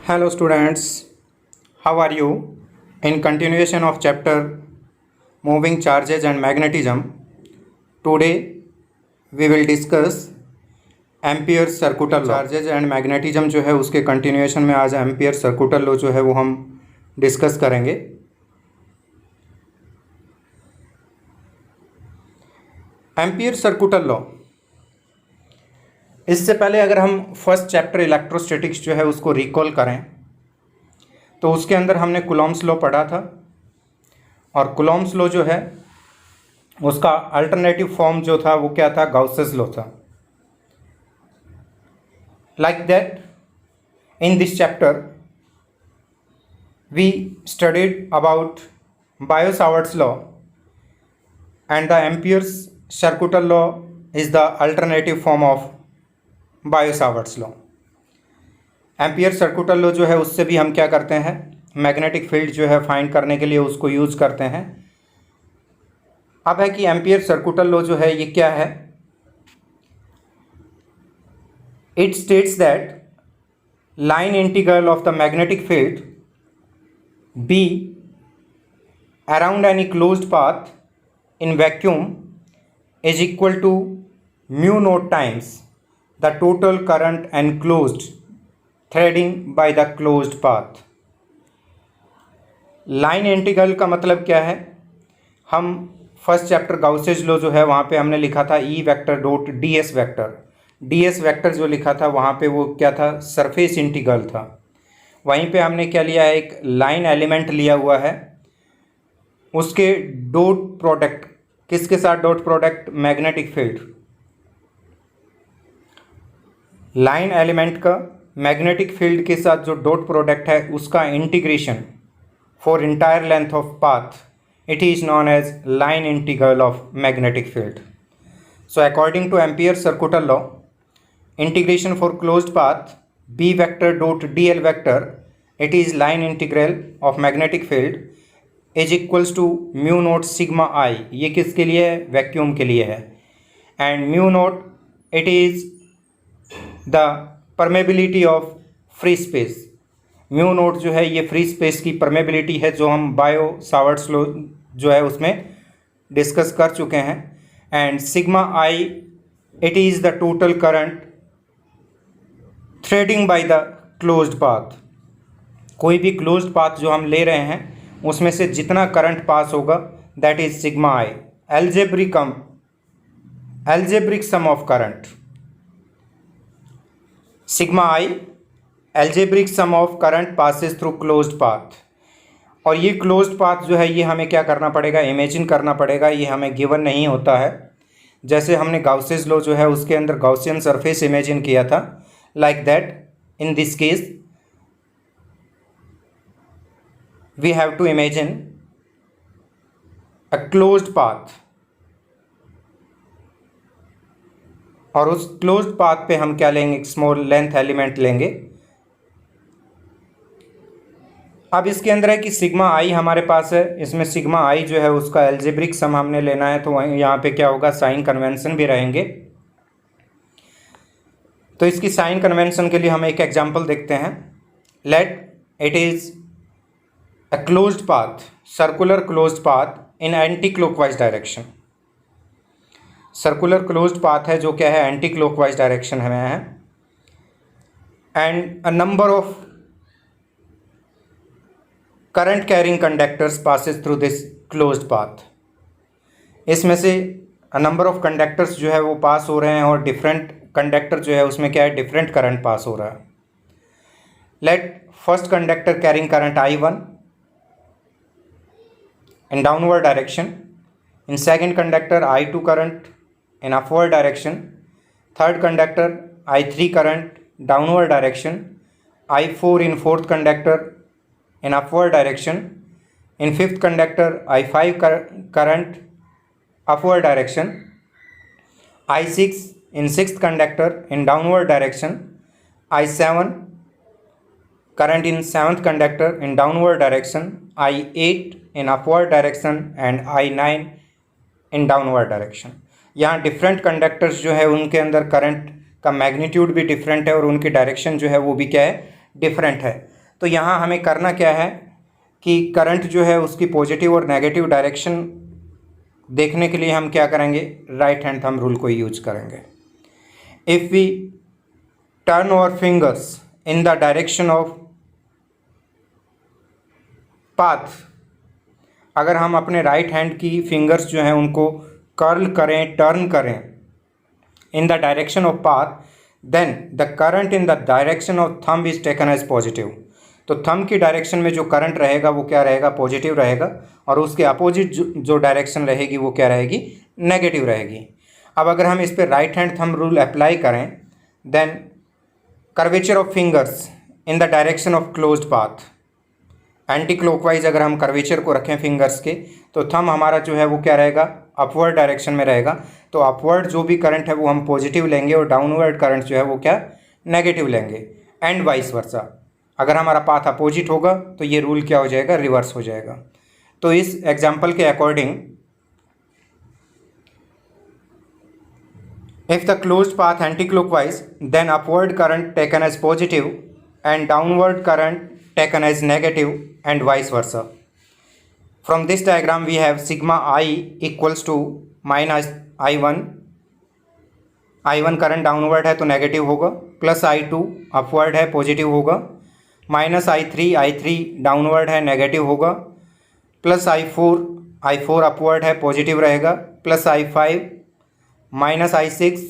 Hello students, how are you? In continuation of chapter Moving Charges and Magnetism, today we will discuss ampere circuital law. Charges and magnetism जो है उसके continuation में आज ampere circuital law जो है वो हम डिस्कस करेंगे। एम्पियर सर्कुटल लॉ, इससे पहले अगर हम फर्स्ट चैप्टर इलेक्ट्रोस्टैटिक्स जो है उसको रिकॉल करें तो उसके अंदर हमने कूलॉम्स लॉ पढ़ा था, और कूलॉम्स लॉ जो है उसका अल्टरनेटिव फॉर्म जो था वो क्या था, गाउसेस लॉ था। Like that, in this chapter we studied about Biot-Savart's law, and the Ampere's circuital law is the alternative form of Biot-Savart's law. Ampere circuital law जो है उससे भी हम क्या करते हैं, मैग्नेटिक फील्ड जो है फाइंड करने के लिए उसको यूज करते हैं। अब है कि एम्पियर सर्कुटल लॉ जो है ये क्या है। It states that line integral of the magnetic field B around any closed path in vacuum is equal to mu naught times the total current enclosed threading by the closed path. Line integral का मतलब क्या है, हम first chapter गाउसेज law जो है वहाँ पे हमने लिखा था E vector dot ds vector. ds vector जो लिखा था वहाँ पे वो क्या था, सरफेस इंटीग्रल था। वहीं पे हमने क्या लिया है, एक लाइन एलिमेंट लिया हुआ है, उसके डॉट प्रोडक्ट, किसके साथ dot product, magnetic field. Line element का मैग्नेटिक फील्ड के साथ जो डॉट प्रोडक्ट है उसका integration for entire length of path, it is known as line integral of magnetic field. So according to Ampere circuital law, integration for closed path B vector dot dl vector, it is line integral of magnetic field is equals to mu naught sigma I। ये किसके लिए है, vacuum के लिए है। and mu naught it is the permeability of free space। mu naught जो है ये फ्री स्पेस की परमेबिलिटी है, जो हम बायो-सावर्ट्स लॉ जो है उसमें डिस्कस कर चुके हैं। and sigma I it is the total current threading by the closed path. कोई भी क्लोज्ड पाथ जो हम ले रहे हैं उसमें से जितना करंट पास होगा that is sigma I, algebraic sum of current. Sigma I algebraic sum of current passes through closed path. और ये क्लोज्ड पाथ जो है ये हमें क्या करना पड़ेगा, इमेजिन करना पड़ेगा, ये हमें गिवन नहीं होता है। जैसे हमने गाउसेस लॉ जो है उसके अंदर गाउसियन सरफेस इमेजिन किया था, like that in this case we have to imagine a closed path, और उस क्लोज्ड पाथ पे हम क्या लेंगे, स्मॉल लेंथ एलिमेंट लेंगे। अब इसके अंदर है कि सिग्मा आई हमारे पास है, इसमें सिग्मा आई जो है उसका एल्जेब्रिक सम हमने लेना है, तो यहाँ पे क्या होगा, साइन कन्वेंशन भी रहेंगे। तो इसकी साइन कन्वेंशन के लिए हम एक एग्जांपल देखते हैं। Let it is a closed path, circular closed path in anti clockwise direction. Circular closed path है जो क्या है, एंटी क्लॉकवाइज डायरेक्शन में है। And a number of current carrying conductors passes through this closed path. इसमें से a number of conductors जो है वो पास हो रहे हैं, और डिफरेंट कंडक्टर जो है उसमें क्या है, डिफरेंट करंट पास हो रहा है। Let first conductor carrying current I1 in downward direction, in second conductor I2 current in upward direction, third conductor I3 current downward direction, I4 in fourth conductor in upward direction, in fifth conductor I5 current upward direction, I6 in sixth conductor in downward direction, I7 current in seventh conductor in downward direction, I8 in upward direction and I9 in downward direction। यहाँ different conductors जो है उनके अंदर current का magnitude भी different है, और उनकी डायरेक्शन जो है वो भी क्या है, डिफरेंट है। तो यहाँ हमें करना क्या है कि करंट जो है उसकी पॉजिटिव और नेगेटिव डायरेक्शन देखने के लिए हम क्या करेंगे, राइट हैंड थंब रूल को यूज करेंगे। If we turn our fingers in the direction of path, अगर हम अपने राइट हैंड की फिंगर्स जो हैं उनको कर्ल करें, टर्न करें in the direction of path, then the current in the direction of thumb is taken as positive. तो थंब की डायरेक्शन में जो करंट रहेगा वो क्या रहेगा, पॉजिटिव रहेगा, और उसके अपोजिट जो डायरेक्शन रहेगी वो क्या रहेगी, नेगेटिव रहेगी। अब अगर हम इस पर right hand thumb rule apply करें, then curvature of fingers in the direction of closed path, anti clockwise अगर हम कर्वेचर को रखें फिंगर्स के, तो थंब हमारा जो है वो क्या रहेगा, अपवर्ड डायरेक्शन में रहेगा। तो अपवर्ड जो भी करंट है वो हम पॉजिटिव लेंगे और डाउनवर्ड करंट जो है वो क्या, नेगेटिव लेंगे, एंड वाइस वर्सा। अगर हमारा पाथ अपोजिट होगा तो ये रूल क्या हो जाएगा, रिवर्स हो जाएगा। तो इस एग्जाम्पल के according, if the closed path anti clockwise, then upward current taken as positive and downward current taken as negative and vice versa. From this diagram we have sigma I equals to minus I1 current downward है तो negative होगा, plus I2 upward है positive होगा, minus I3 downward है negative होगा, plus I4 upward है positive रहेगा, plus I5 minus I6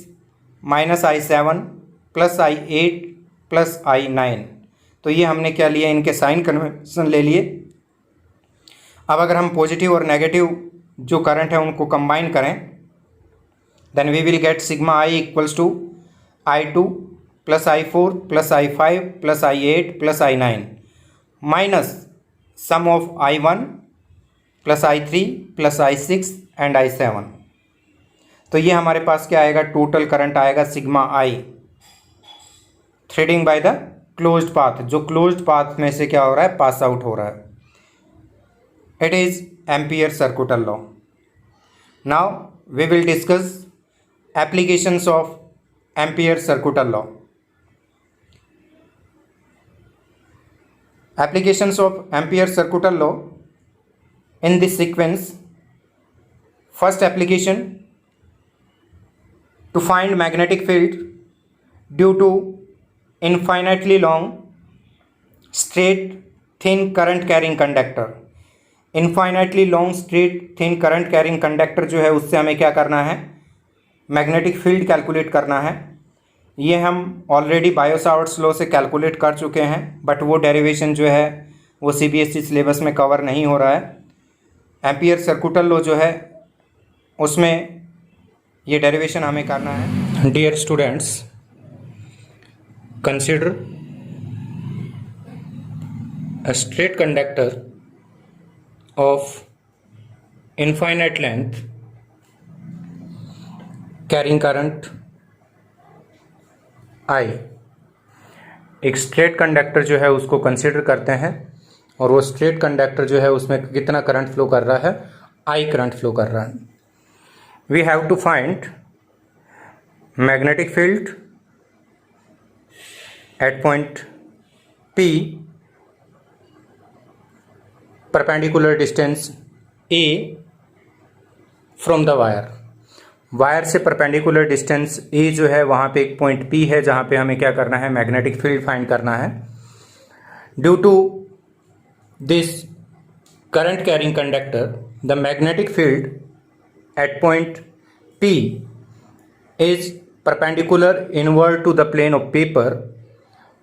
minus I7 plus I8 plus I9। तो ये हमने क्या लिया, इनके साइन कन्वेंशन ले लिए। अब अगर हम पॉजिटिव और नेगेटिव जो करंट है उनको कंबाइन करें, then we will get sigma I equals to I2 plus I4 plus I5 plus I8 plus I9 minus sum of I1 plus I3 plus I6 and I7। तो ये हमारे पास क्या आएगा, टोटल करंट आएगा sigma I threading by the closed path, जो closed path में से क्या हो रहा है, पास आउट हो रहा है। It is Ampere circular law. Now we will discuss applications of Ampere circular law. Applications of Ampere circular law in this sequence. First application, to find magnetic field due to infinitely long straight thin current carrying conductor। Infinitely long straight thin current carrying conductor जो है उससे हमें क्या करना है, magnetic field calculate करना है। ये हम ऑलरेडी बायो-सावर्ट्स लॉ से कैलकुलेट कर चुके हैं, बट वो डेरिवेशन जो है वो CBSE सिलेबस में कवर नहीं हो रहा है। एम्पियर सर्कुलर लॉ जो है उसमें ये डेरिवेशन हमें करना है। Dear students, consider a straight conductor of infinite length carrying current I। एक स्ट्रेट कंडक्टर जो है उसको कंसिडर करते हैं और वो स्ट्रेट कंडक्टर जो है उसमें कितना करंट फ्लो कर रहा है, I करंट फ्लो कर रहा है। We have to find magnetic field at point P, perpendicular distance A from the wire। Wire से परपेंडिकुलर डिस्टेंस A जो है वहाँ पे एक पॉइंट P है जहाँ पे हमें क्या करना है, मैग्नेटिक फील्ड फाइंड करना है। Due to this current carrying conductor, the magnetic field at point P is perpendicular inward to the plane of paper,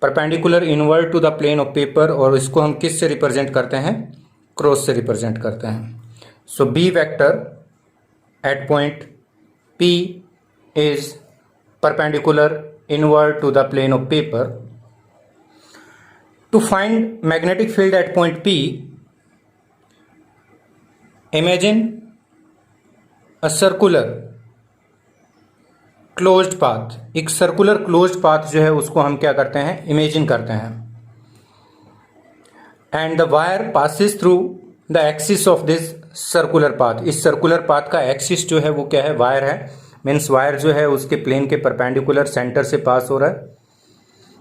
perpendicular inward to the plane of paper, और इसको हम किस से रिप्रेजेंट करते हैं, cross से रिप्रेजेंट करते हैं। So B vector at point P is perpendicular inward to the plane of paper. To find magnetic field at point P, imagine a circular closed path. एक सर्कुलर क्लोज्ड पाथ जो है उसको हम क्या करते हैं, इमेजिन करते हैं। And the wire passes through the axis of this circular path. इस सर्कुलर पाथ का एक्सिस जो है वो क्या है, वायर है। मीन्स वायर जो है उसके प्लेन के परपेंडिकुलर सेंटर से पास हो रहा है।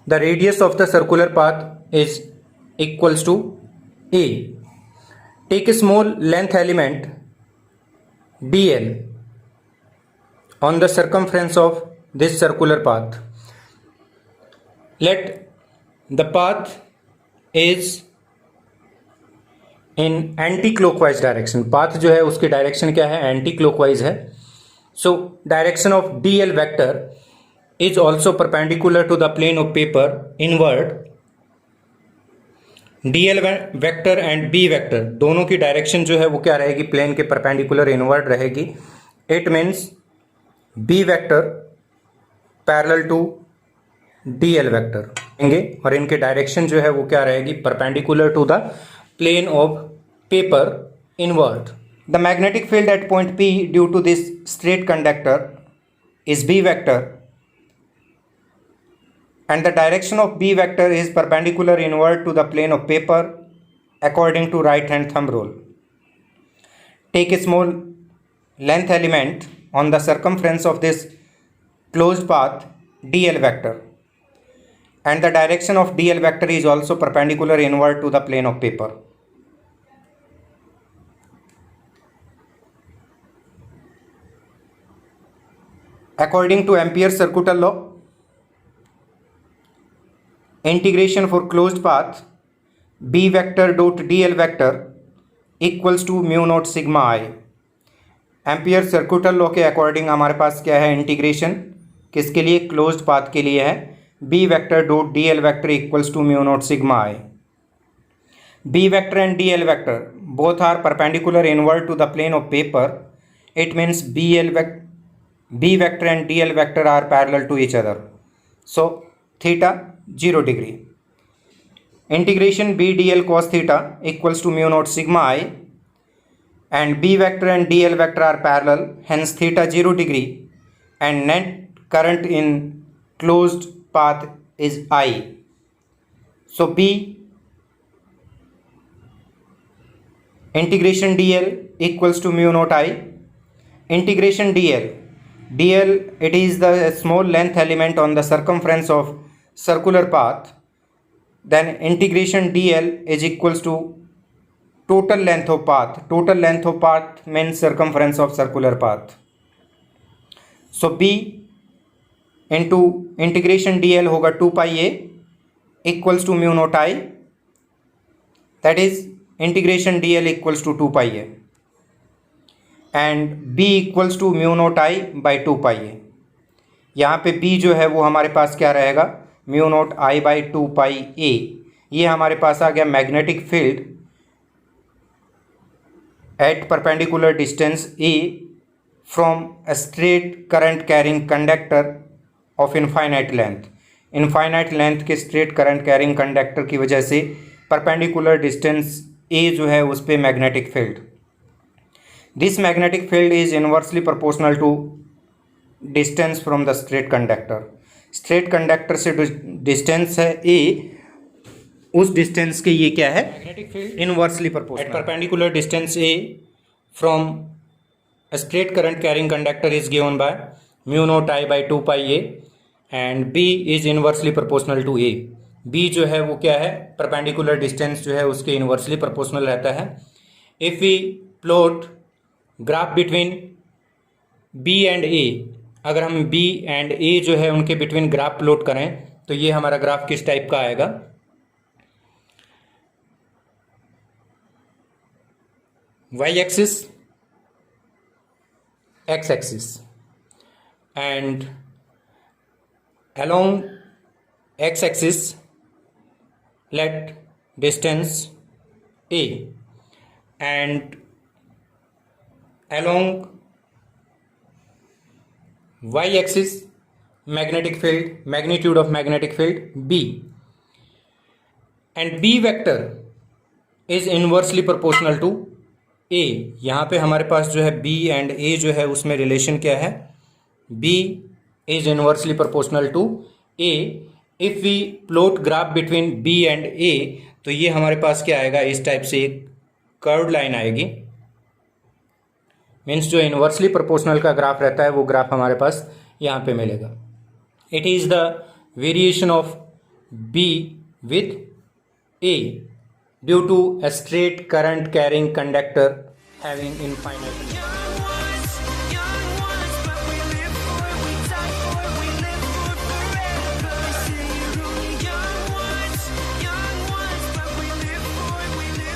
The radius of the circular path is equals to A. Take a small length element dl on the circumference of this circular path. Let the path is in anti-clockwise direction. Path जो है उसकी direction क्या है? Anti clockwise है. So direction of dl vector is also perpendicular to the plane of paper inward. dl vector and b vector दोनों की direction जो है वो क्या रहेगी? प्लेन के परपेंडिकुलर इनवर्ड रहेगी. It means b vector parallel to dl vector होंगे और इनके डायरेक्शन जो है वो क्या रहेगी? Perpendicular to the plane of paper inward. The magnetic field at point P due to this straight conductor is B vector and the direction of B vector is perpendicular inward to the plane of paper according to right hand thumb rule. Take a small length element on the circumference of this closed path dl vector and the direction of dl vector is also perpendicular inward to the plane of paper. According to Ampere's circuital law, integration for closed path b vector dot dl vector equals to mu naught sigma I. Ampere circuital law के according हमारे पास क्या है? Integration किसके लिए? Closed path के लिए है. b vector dot dl vector equals to mu naught sigma I. b vector and dl vector both are perpendicular inward to the plane of paper. It means b vector and dl vector are parallel to each other. So theta 0 degree. Integration b dl cos theta equals to mu naught sigma I and b vector and dl vector are parallel, hence theta 0 degree and net current in closed path is I. So b integration dl equals to mu naught I. Integration dl, it is the small length element on the circumference of circular path. Then integration dl is equals to total length of path. Total length of path means circumference of circular path. So b into integration dl होगा 2 pi a equals to mu naught I. That is integration dl equals to 2 pi a. And b equals to mu naught I by 2 pi A. यहाँ पे b जो है वो हमारे पास क्या रहेगा? Mu naught I by 2 pi ए. ये हमारे पास आ गया magnetic field at perpendicular distance a from a straight current carrying conductor of infinite length. Infinite length के स्ट्रेट करंट कैरिंग कंडक्टर की वजह से परपेंडिकुलर डिस्टेंस a जो है उस पर magnetic field. This magnetic field is inversely proportional to distance from the straight conductor. Straight conductor से distance है a, उस distance के ये क्या है? Magnetic field inversely proportional. At perpendicular distance a from a straight current carrying conductor is given by mu naught I by 2 pi a and b is inversely proportional to a. b जो है वो क्या है? Perpendicular distance जो है उसके inversely proportional रहता है. If we plot graph between b and a, अगर हम b एंड a जो है उनके बिटवीन ग्राफ प्लॉट करें तो ये हमारा ग्राफ किस टाइप का आएगा? y axis, x axis and along x axis let distance a and along y axis magnetic field, magnitude of magnetic field b, and b vector is inversely proportional to a. यहाँ पे हमारे पास जो है b and a जो है उसमें relation क्या है? b is inversely proportional to a. If we plot graph between b and a तो ये हमारे पास क्या आएगा? इस टाइप से एक कर्व्ड लाइन आएगी. मीन्स जो इन्वर्सली प्रोपोर्शनल का ग्राफ रहता है वो ग्राफ हमारे पास यहाँ पे मिलेगा. It is the variation of b with A. Due to a straight current carrying conductor having infinite.